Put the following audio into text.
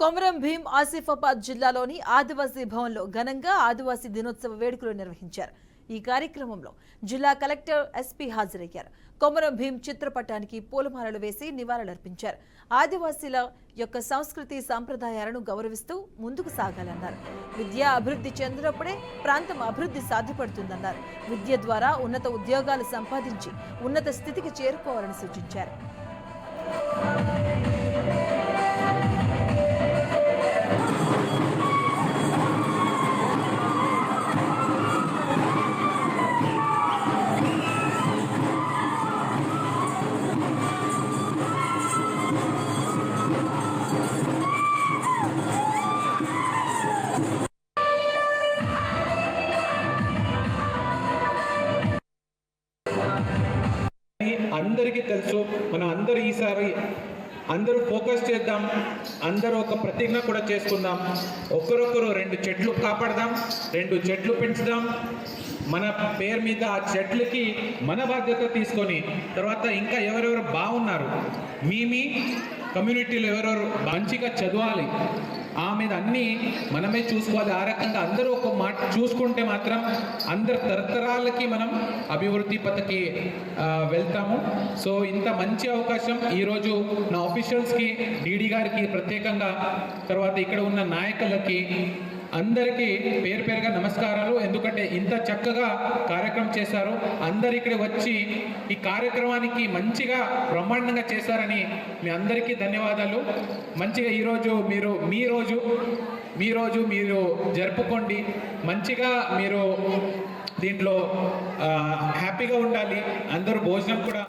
కొమరం భీం ఆసిఫాబాద్ జిల్లాలోని ఆదివాసీ భవన్లో ఘనంగా ఆదివాసీ దినోత్సవ వేడుకలు నిర్వహించారు. ఈ కార్యక్రమంలో జిల్లా కలెక్టర్ ఎస్పీ హాజరయ్యారు. కొమరం భీం చిత్రపటానికి పూలమాలలు వేసి నివాళులర్పించారు. ఆదివాసీల యొక్క సంస్కృతి సంప్రదాయాలను గౌరవిస్తూ ముందుకు సాగాలన్నారు. విద్య అభివృద్ధి చెందినప్పుడే ప్రాంతం అభివృద్ధి సాధ్యపడుతుందన్నారు. విద్య ద్వారా ఉన్నత ఉద్యోగాలు సంపాదించి ఉన్నత స్థితికి చేరుకోవాలని సూచించారు. అందరికీ తెలుసు. మనం అందరూ ఈసారి అందరూ ఫోకస్ చేద్దాం. అందరూ ఒక ప్రతిజ్ఞ కూడా చేసుకుందాం. ఒకరొకరు 2 చెట్లు కాపాడదాం, 2 చెట్లు పెంచుదాం. మన పేరు మీద ఆ చెట్లకి మన బాధ్యత తీసుకొని తర్వాత ఇంకా ఎవరెవరు బాగున్నారు, మీ కమ్యూనిటీలో ఎవరెవరు మంచిగా చదవాలి, ఆ మీద అన్నీ మనమే చూసుకోవాలి. ఆ రకంగా అందరూ ఒక మాట చూసుకుంటే మాత్రం అందరు తరతరాలకి మనం అభివృద్ధి పథకి వెళ్తాము. సో ఇంత మంచి అవకాశం ఈరోజు నా ఆఫీషియల్స్కి, డీడీ గారికి ప్రత్యేకంగా, తర్వాత ఇక్కడ ఉన్న నాయకులకి అందరికీ పేరు పేరుగా నమస్కారాలు. ఎందుకంటే ఇంత చక్కగా కార్యక్రమం చేశారు. అందరు ఇక్కడ వచ్చి ఈ కార్యక్రమానికి మంచిగా బ్రహ్మాండంగా చేశారని మీ అందరికీ ధన్యవాదాలు. మంచిగా ఈరోజు మీ రోజు మీరు జరుపుకోండి. మంచిగా మీరు దీంట్లో హ్యాపీగా ఉండాలి. అందరూ భోజనం కూడా